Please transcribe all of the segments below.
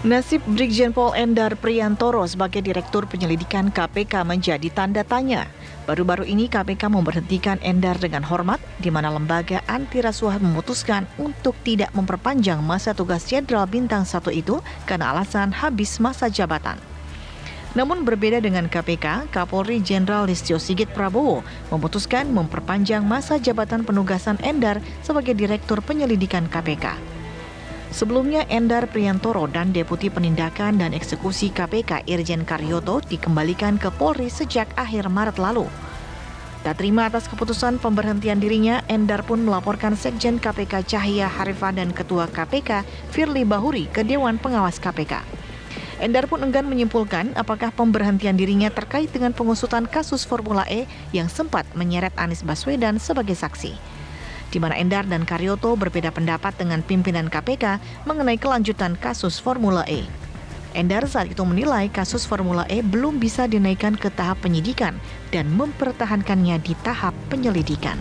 Nasib Brigjen Pol Endar Priantoro sebagai Direktur Penyelidikan KPK menjadi tanda tanya. Baru-baru ini KPK memberhentikan Endar dengan hormat, di mana lembaga anti rasuah memutuskan untuk tidak memperpanjang masa tugas Jenderal Bintang 1 itu karena alasan habis masa jabatan. Namun berbeda dengan KPK, Kapolri Jenderal Listio Sigit Prabowo memutuskan memperpanjang masa jabatan penugasan Endar sebagai Direktur Penyelidikan KPK. Sebelumnya, Endar Priantoro dan Deputi Penindakan dan Eksekusi KPK Irjen Karyoto dikembalikan ke Polri sejak akhir Maret lalu. Tak terima atas keputusan pemberhentian dirinya, Endar pun melaporkan Sekjen KPK Cahya Harifa dan Ketua KPK Firly Bahuri ke Dewan Pengawas KPK. Endar pun enggan menyimpulkan apakah pemberhentian dirinya terkait dengan pengusutan kasus Formula E yang sempat menyeret Anies Baswedan sebagai saksi. Di mana Endar dan Karyoto berbeda pendapat dengan pimpinan KPK mengenai kelanjutan kasus Formula E. Endar saat itu menilai kasus Formula E belum bisa dinaikkan ke tahap penyidikan dan mempertahankannya di tahap penyelidikan.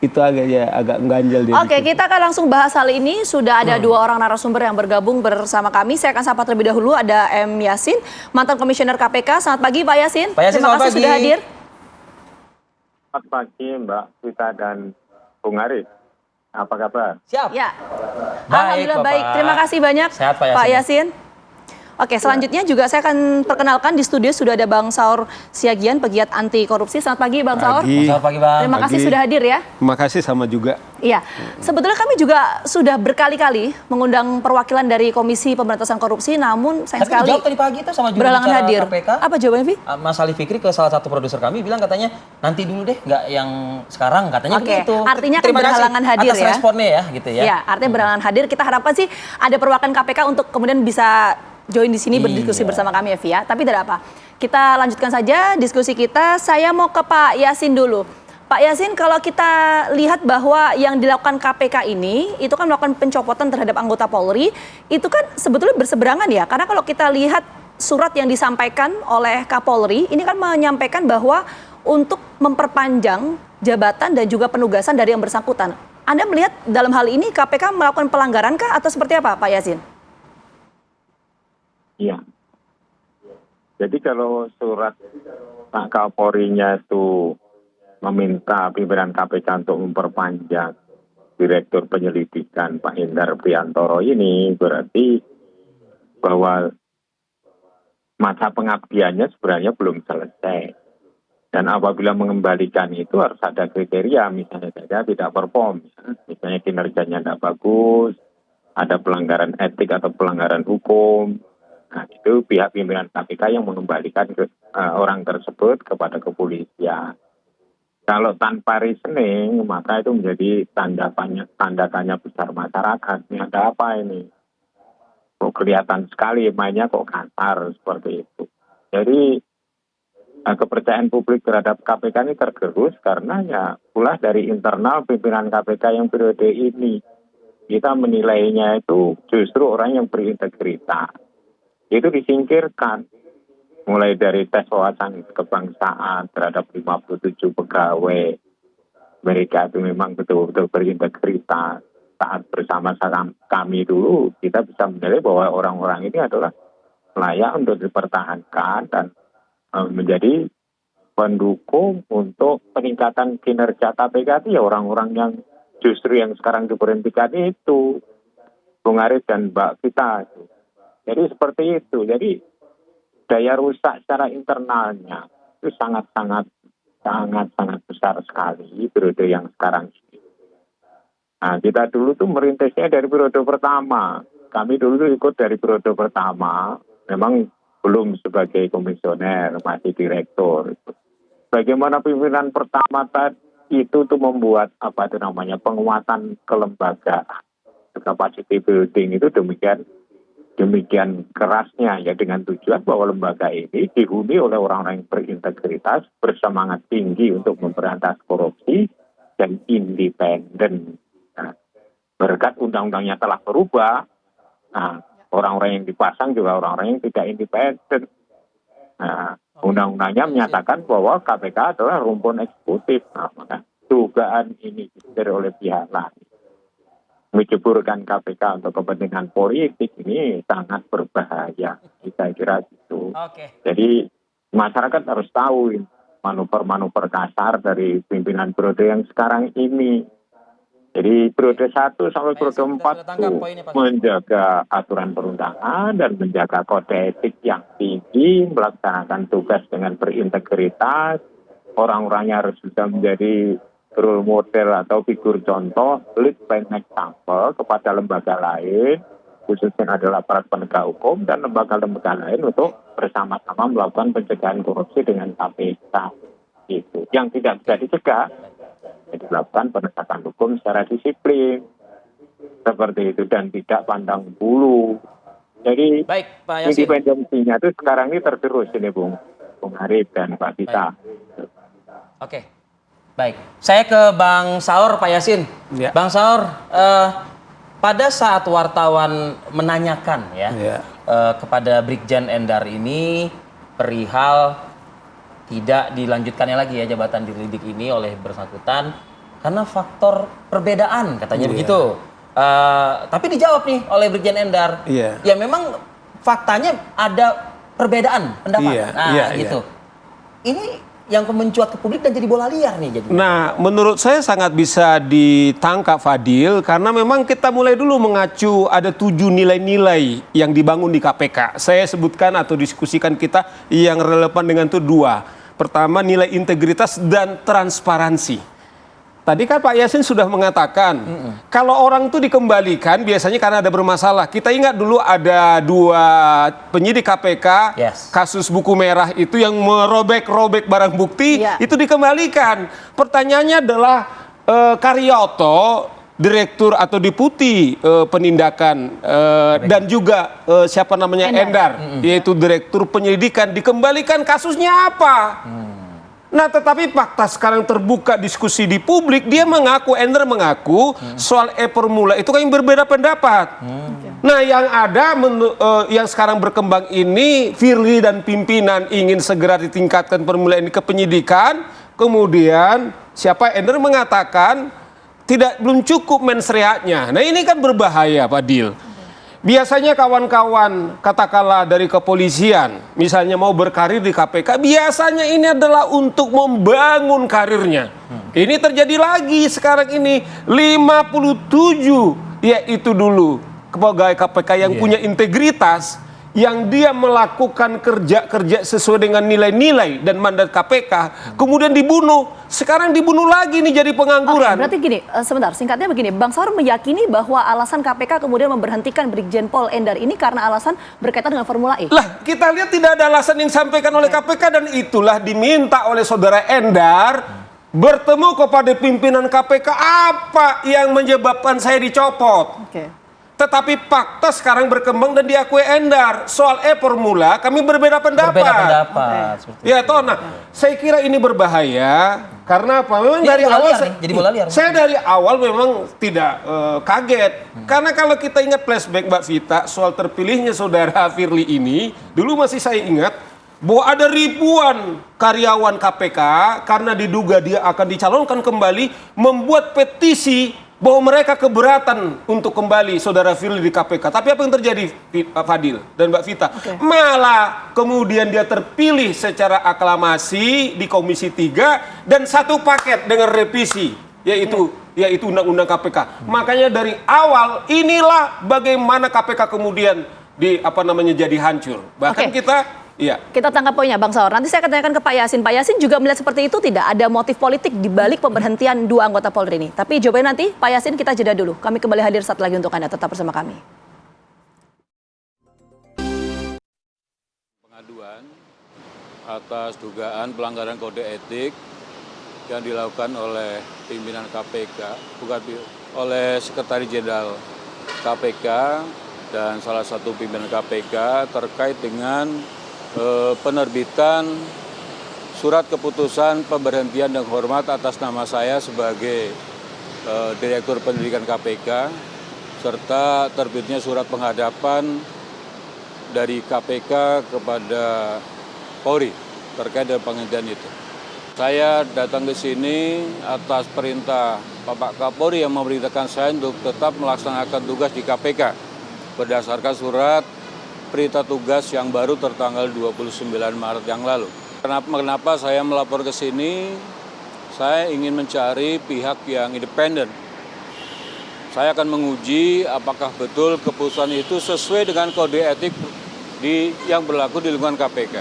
Itu agak ganjel dia. Oke, kita akan langsung bahas hal ini. Sudah ada dua orang narasumber yang bergabung bersama kami. Saya akan sapa terlebih dahulu, ada M. Yasin, mantan Komisioner KPK. Selamat pagi Pak Yasin. Pak Yasin, terima kasih sudah hadir. Selamat pagi Mbak Vita dan Bung Aris. Apa kabar? Siap. Ya. Baik, Alhamdulillah Bapak. baik. Terima kasih banyak Sehat, Pak Yasin. Oke, selanjutnya juga saya akan perkenalkan di studio sudah ada Bang Saur Siagian, pegiat anti korupsi. Selamat pagi Bang Saur. Selamat pagi Bang. Terima kasih sudah hadir ya. Terima kasih sama juga. Iya, sebetulnya kami juga sudah berkali-kali mengundang perwakilan dari Komisi Pemberantasan Korupsi, namun sayang Tapi sekali dijawab tadi pagi itu sama juru berhalangan bicara hadir. KPK. Apa jawabannya, Vi? Mas Ali Fikri ke salah satu produser kami bilang katanya nanti dulu deh, nggak yang sekarang katanya Oke, begitu. artinya kan Terima kasih berhalangan hadir atas ya. responnya ya, gitu ya. Ya, artinya berhalangan hadir. Kita harapkan sih ada perwakilan KPK untuk kemudian bisa join di sini berdiskusi bersama kami ya, Vi ya. Tapi tidak apa. Kita lanjutkan saja diskusi kita. Saya mau ke Pak Yasin dulu. Pak Yasin, kalau kita lihat bahwa yang dilakukan KPK ini, itu kan melakukan pencopotan terhadap anggota Polri, itu kan sebetulnya berseberangan ya. Karena kalau kita lihat surat yang disampaikan oleh Kapolri, ini kan menyampaikan bahwa untuk memperpanjang jabatan dan juga penugasan dari yang bersangkutan. Anda melihat dalam hal ini KPK melakukan pelanggaran kah atau seperti apa, Pak Yasin? Iya. Jadi kalau surat Pak Kapolri-nya itu meminta pimpinan KPK untuk memperpanjang Direktur Penyelidikan Pak Endar Priantoro ini, berarti bahwa masa pengabdiannya sebenarnya belum selesai. Dan apabila mengembalikan itu harus ada kriteria, misalnya saja tidak perform, misalnya kinerjanya tidak bagus, ada pelanggaran etik atau pelanggaran hukum. Nah, itu pihak pimpinan KPK yang mengembalikan orang tersebut kepada kepolisian. Kalau tanpa reasoning, maka itu menjadi tanda tanya besar masyarakat. Ini ada apa ini? Kok kelihatan sekali mainnya kok kasar seperti itu. Jadi kepercayaan publik terhadap KPK ini tergerus karena ya pula dari internal pimpinan KPK yang periode ini. Kita menilainya itu justru orang yang berintegritas. Itu disingkirkan. Mulai dari tes wawasan kebangsaan terhadap 57 pegawai. Mereka itu memang betul-betul berintegritas. Saat bersama kami dulu, kita bisa menilai bahwa orang-orang ini adalah layak untuk dipertahankan dan menjadi pendukung untuk peningkatan kinerja KPK itu ya orang-orang yang justru yang sekarang diberhentikan itu. Bung Aris dan Mbak Vita. Jadi seperti itu. Jadi daya rusak secara internalnya itu sangat-sangat besar sekali periode yang sekarang ini. Nah, kita dulu tuh merintisnya dari periode pertama. Kami dulu ikut dari periode pertama, memang belum sebagai komisioner, masih direktur. Bagaimana pimpinan pertama tadi itu tuh membuat penguatan kelembagaan, capacity building itu demikian kerasnya ya dengan tujuan bahwa lembaga ini dihuni oleh orang-orang yang berintegritas, bersemangat tinggi untuk memberantas korupsi dan independen. Nah, berkat undang-undangnya telah berubah, nah, orang-orang yang dipasang juga orang-orang yang tidak independen. Nah, undang-undangnya menyatakan bahwa KPK adalah rumpun eksekutif. Nah, dugaan ini disetir oleh pihak lain, menceburkan KPK untuk kepentingan politik, ini sangat berbahaya. Saya kira gitu. Oke. Jadi masyarakat harus tahu manuver-manuver kasar dari pimpinan periode yang sekarang ini. Jadi periode 1 sampai periode 4 itu menjaga aturan perundangan dan menjaga kode etik yang tinggi, melaksanakan tugas dengan berintegritas, orang-orangnya harus bisa menjadi role model atau figur contoh, lead by example kepada lembaga lain, khususnya adalah aparat penegak hukum dan lembaga-lembaga lain untuk bersama-sama melakukan pencegahan korupsi dengan KPK. Itu yang tidak bisa dicegah, dilakukan penegakan hukum secara disiplin seperti itu dan tidak pandang bulu. Jadi Baik, Pak Yasin. independensinya itu sekarang ini tergerus ini Bung Arif dan Pak Tita. Oke. Baik. Saya ke Bang Saur, Pak Yasin. Ya. Bang Saur, pada saat wartawan menanyakan kepada Brigjen Endar ini perihal tidak dilanjutkannya lagi ya jabatan dilidik ini oleh bersangkutan karena faktor perbedaan katanya begitu. Tapi dijawab nih oleh Brigjen Endar. Ya memang faktanya ada perbedaan pendapat. Gitu. Ini yang mencuat ke publik dan jadi bola liar nih jadi. Nah, menurut saya sangat bisa ditangkap Fadil karena memang kita mulai dulu mengacu ada 7 nilai-nilai yang dibangun di KPK. Saya sebutkan atau diskusikan kita yang relevan dengan itu 2. Pertama, nilai integritas dan transparansi. Tadi kan Pak Yasin sudah mengatakan, kalau orang itu dikembalikan biasanya karena ada bermasalah. Kita ingat dulu ada 2 penyidik KPK, kasus buku merah itu yang merobek-robek barang bukti, itu dikembalikan. Pertanyaannya adalah Karyoto, direktur atau deputi penindakan dan juga siapa namanya Endar, yaitu direktur penyelidikan, dikembalikan kasusnya apa? Nah, tetapi fakta sekarang terbuka diskusi di publik, dia mengaku, Endar mengaku soal formula itu kan yang berbeda pendapat. Nah, yang ada yang sekarang berkembang ini Firly dan pimpinan ingin segera ditingkatkan formula ini ke penyidikan, kemudian siapa Endar mengatakan belum cukup mensreatnya. Nah, ini kan berbahaya, Pak Dil. Biasanya kawan-kawan katakanlah dari kepolisian, misalnya mau berkarir di KPK, biasanya ini adalah untuk membangun karirnya. Ini terjadi lagi sekarang ini 57, yaitu dulu pegawai KPK yang punya integritas, yang dia melakukan kerja-kerja sesuai dengan nilai-nilai dan mandat KPK, kemudian dibunuh. Sekarang dibunuh lagi nih jadi pengangguran. Berarti gini, sebentar, singkatnya begini, Bang Saur meyakini bahwa alasan KPK kemudian memberhentikan Brigjen Pol Endar ini karena alasan berkaitan dengan Formula E? Lah, kita lihat tidak ada alasan yang disampaikan oleh KPK dan itulah diminta oleh saudara Endar bertemu kepada pimpinan KPK, apa yang menyebabkan saya dicopot. Tetapi fakta sekarang berkembang dan diakui Endar. Soal formula kami berbeda pendapat. Ya toh, nah saya kira ini berbahaya karena apa? Memang dari awal saya dari awal memang tidak kaget. Karena kalau kita ingat flashback Mbak Vita soal terpilihnya saudara Firly ini, dulu masih saya ingat bahwa ada ribuan karyawan KPK karena diduga dia akan dicalonkan kembali membuat petisi bahwa mereka keberatan untuk kembali saudara Firly di KPK. Tapi apa yang terjadi, Pak Fadil dan Mbak Vita? Malah kemudian dia terpilih secara aklamasi di Komisi 3 dan satu paket dengan revisi, yaitu Undang-Undang KPK. Makanya dari awal inilah bagaimana KPK kemudian jadi hancur. Bahkan kita tangkap poinnya Bang Saur. Nanti saya akan tanyakan ke Pak Yasin. Pak Yasin juga melihat seperti itu, tidak ada motif politik di balik pemberhentian 2 anggota Polri ini. Tapi jawabannya nanti, Pak Yasin, kita jeda dulu. Kami kembali hadir saat lagi untuk Anda. Tetap bersama kami. Pengaduan atas dugaan pelanggaran kode etik yang dilakukan oleh pimpinan KPK, oleh Sekretaris Jenderal KPK dan salah satu pimpinan KPK terkait dengan penerbitan surat keputusan pemberhentian dan hormat atas nama saya sebagai Direktur Penyidikan KPK serta terbitnya surat penghadapan dari KPK kepada Polri terkait dengan penghentian itu. Saya datang ke sini atas perintah Bapak Kapolri yang memerintahkan saya untuk tetap melaksanakan tugas di KPK berdasarkan surat perintah tugas yang baru tertanggal 29 Maret yang lalu. Kenapa saya melapor ke sini? Saya ingin mencari pihak yang independen. Saya akan menguji apakah betul keputusan itu sesuai dengan kode etik yang berlaku di lingkungan KPK.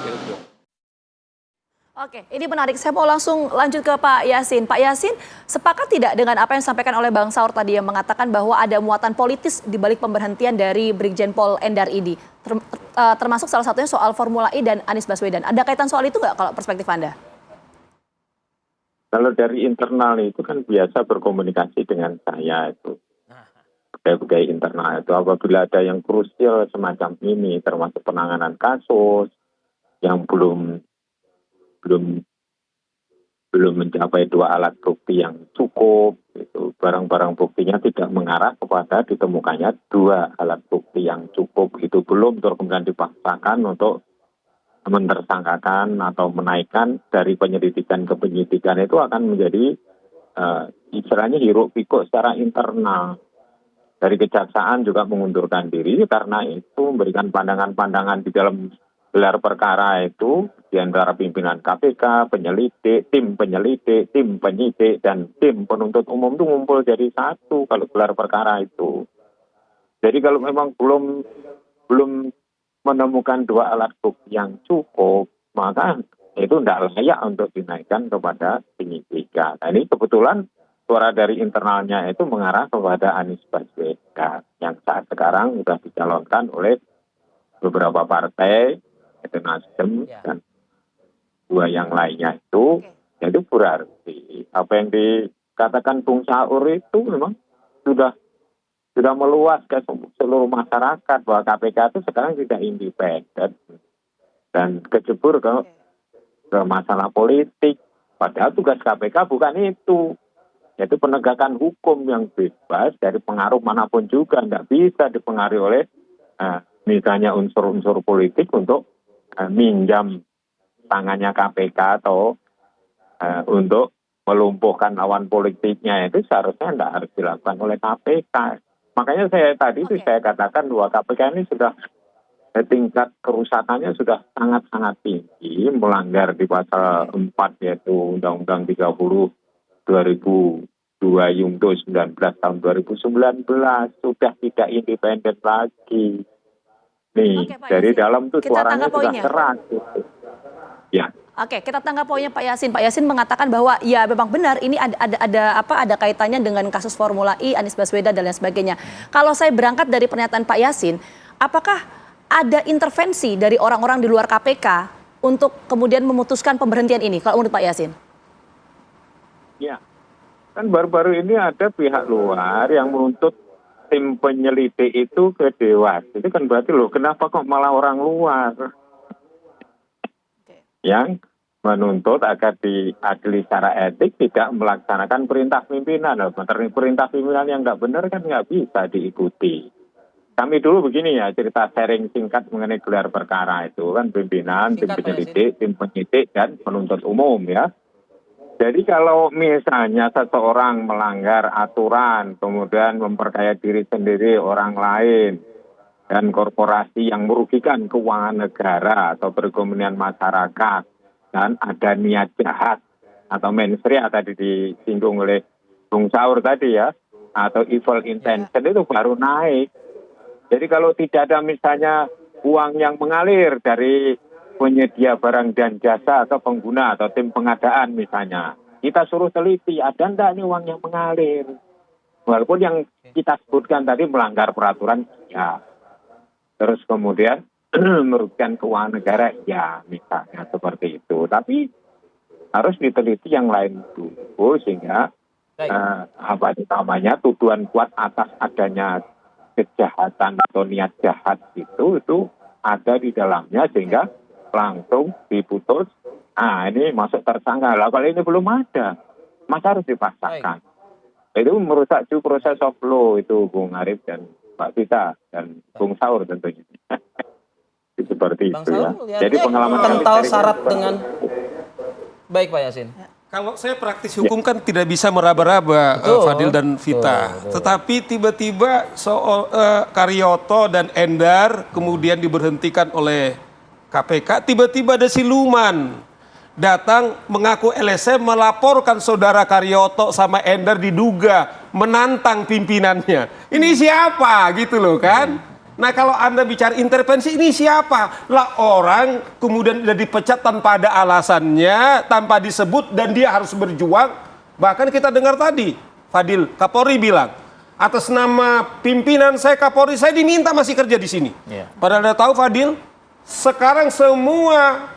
Gitu. Oke, ini menarik. Saya mau langsung lanjut ke Pak Yasin. Pak Yasin, sepakat tidak dengan apa yang disampaikan oleh Bang Saur tadi yang mengatakan bahwa ada muatan politis di balik pemberhentian dari Brigjen Pol Endar ini? Termasuk salah satunya soal Formula E dan Anies Baswedan. Ada kaitan soal itu nggak kalau perspektif Anda? Kalau dari internal itu kan biasa berkomunikasi dengan saya itu. Pegawai internal itu apabila ada yang krusial semacam ini, termasuk penanganan kasus yang belum mencapai 2 alat bukti yang cukup, itu barang-barang buktinya tidak mengarah kepada ditemukannya 2 alat bukti yang cukup, itu belum terus kemudian dipaksakan untuk mentersangkakan atau menaikkan dari penyelidikan ke penyidikan, itu akan menjadi istilahnya hiruk pikuk secara internal. Dari kejaksaan juga mengundurkan diri karena itu memberikan pandangan-pandangan di dalam gelar perkara itu di antara pimpinan KPK, penyelidik, tim penyidik, dan tim penuntut umum itu ngumpul jadi satu kalau gelar perkara itu. Jadi kalau memang belum menemukan 2 alat bukti yang cukup, maka itu tidak layak untuk dinaikkan kepada penyidikan. Nah, ini kebetulan suara dari internalnya itu mengarah kepada Anies Baswedan yang saat sekarang sudah dicalonkan oleh beberapa partai, itu Nasdem dan 2 yang lainnya itu, yaitu berarti apa yang dikatakan Bung Saur itu memang sudah meluas ke seluruh masyarakat bahwa KPK itu sekarang tidak independen dan kecebur ke masalah politik. Padahal tugas KPK bukan itu, yaitu penegakan hukum yang bebas dari pengaruh manapun juga, tidak bisa dipengaruhi oleh misalnya unsur-unsur politik untuk minjam tangannya KPK atau untuk melumpuhkan lawan politiknya. Itu seharusnya tidak harus dilakukan oleh KPK. Makanya saya katakan bahwa KPK ini sudah tingkat kerusakannya sudah sangat-sangat tinggi, melanggar di pasal 4 yaitu Undang-Undang 30 2002 Yungto 19 tahun 2019, sudah tidak independen lagi. Nih, dari dalam tuh suaranya sudah keras. Gitu. Ya. Oke, kita tangkap poinnya Pak Yasin. Pak Yasin mengatakan bahwa ya memang benar ini ada kaitannya dengan kasus Formula E, Anies Baswedan dan lain sebagainya. Kalau saya berangkat dari pernyataan Pak Yasin, apakah ada intervensi dari orang-orang di luar KPK untuk kemudian memutuskan pemberhentian ini? Kalau menurut Pak Yasin? Ya, kan baru-baru ini ada pihak luar yang menuntut tim penyelidik itu ke Dewas. Itu kan berarti loh, kenapa kok malah orang luar yang menuntut agar diadili secara etik tidak melaksanakan perintah pimpinan. Perintah pimpinan yang nggak benar kan nggak bisa diikuti. Kami dulu begini ya, cerita sharing singkat mengenai gelar perkara itu kan pimpinan, tim penyelidik, tim penyidik, dan penuntut umum ya. Jadi kalau misalnya seseorang melanggar aturan, kemudian memperkaya diri sendiri orang lain, dan korporasi yang merugikan keuangan negara atau perekonomian masyarakat, dan ada niat jahat atau mensrea tadi disinggung oleh Bung Saur tadi ya, atau evil intention itu baru naik. Jadi kalau tidak ada misalnya uang yang mengalir dari penyedia barang dan jasa atau pengguna atau tim pengadaan misalnya, kita suruh teliti ada enggak nih uang yang mengalir. Walaupun yang kita sebutkan tadi melanggar peraturan, ya. Terus kemudian merugikan keuangan negara, ya misalnya seperti itu. Tapi harus diteliti yang lain dulu sehingga tuduhan kuat atas adanya kejahatan atau niat jahat itu ada di dalamnya sehingga langsung diputus. Ini masuk tersangka. Lah kalau ini belum ada, maka harus dipaksakan. Itu merusak juga proses of law itu Bung Arif dan Pak Tita dan Bung Saur tentunya. Seperti Bang itu Saur, ya. Jadi pengalaman kental syarat dengan Baik Pak Yasin. Kalau saya praktis hukum kan tidak bisa meraba-raba Fadil dan Vita. betul. Tetapi tiba-tiba soal Karyoto dan Endar kemudian diberhentikan oleh KPK, tiba-tiba ada siluman datang mengaku LSM melaporkan saudara Karyoto sama Endar diduga menantang pimpinannya. Ini siapa gitu loh kan? Nah kalau Anda bicara intervensi ini siapa? Lah orang kemudian sudah dipecat tanpa ada alasannya, tanpa disebut dan dia harus berjuang. Bahkan kita dengar tadi, Fadil, Kapolri bilang, atas nama pimpinan saya Kapolri, saya diminta masih kerja di sini. Iya. Padahal Anda tahu Fadil, sekarang semua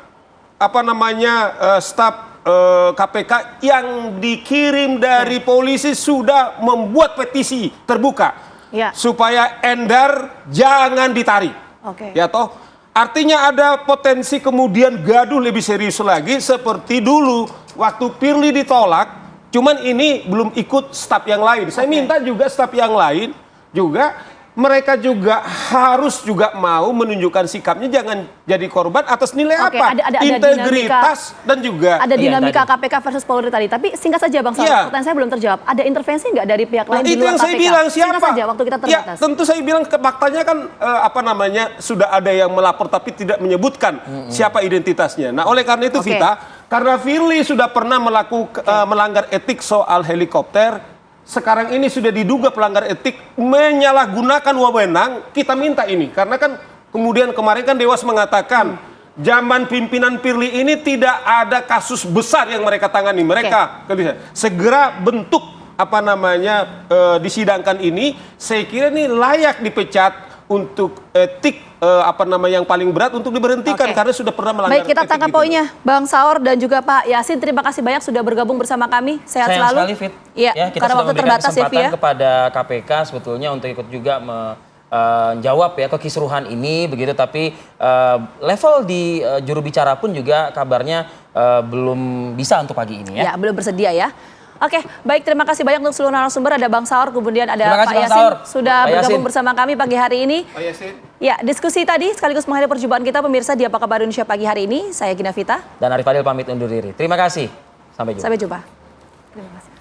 staf KPK yang dikirim dari polisi sudah membuat petisi terbuka. Ya. Supaya Endar jangan ditarik. Oke. Ya toh, artinya ada potensi kemudian gaduh lebih serius lagi seperti dulu waktu Firly ditolak, cuman ini belum ikut staf yang lain. Saya minta juga staf yang lain juga mereka juga harus juga mau menunjukkan sikapnya, jangan jadi korban atas nilai Oke, apa? ada Integritas dan juga Ada dinamika tadi. KPK versus Polri tadi. Tapi singkat saja Bang Saur, Iya. pertanyaan saya belum terjawab. Ada intervensi nggak dari pihak lain Nah, di itu luar yang KPK? saya bilang siapa? Singkat saja, waktu kita Ya, terbatas. tentu saya bilang faktanya kan sudah ada yang melapor tapi tidak menyebutkan siapa identitasnya. Nah, oleh karena itu Oke. Vita, karena Firly sudah pernah melanggar etik soal helikopter, sekarang ini sudah diduga pelanggar etik menyalahgunakan wewenang, kita minta ini. Karena kan kemudian kemarin kan Dewas mengatakan zaman pimpinan Firly ini tidak ada kasus besar yang mereka tangani. Mereka segera bentuk disidangkan ini, saya kira ini layak dipecat untuk etik yang paling berat untuk diberhentikan Oke. karena sudah pernah melanggar Baik, kita etik tangkap gitu. poinnya. Bang Saur dan juga Pak Yasin, terima kasih banyak sudah bergabung bersama kami. Sehat Sayang selalu. sekali, Fit. Iya, Ya, kita karena sudah waktu memberikan terbatas ya, Vi kesempatan ya. kepada KPK sebetulnya untuk ikut juga menjawab ya kekisruhan ini begitu, tapi level di juru bicara pun juga kabarnya belum bisa untuk pagi ini ya. Ya, belum bersedia ya. Oke, baik, terima kasih banyak untuk seluruh narasumber. Ada Bang Saur, kemudian ada Terima kasih, Pak Bang Yasin Saur. sudah Pak bergabung Yasin. bersama kami pagi hari ini. Pak Yasin. Ya, diskusi tadi sekaligus mengakhiri perjumpaan kita pemirsa di Apa Kabar Indonesia pagi hari ini. Saya Gina Vita. Dan Arif Fadil pamit undur diri. Terima kasih. Sampai jumpa. Sampai jumpa. Terima kasih.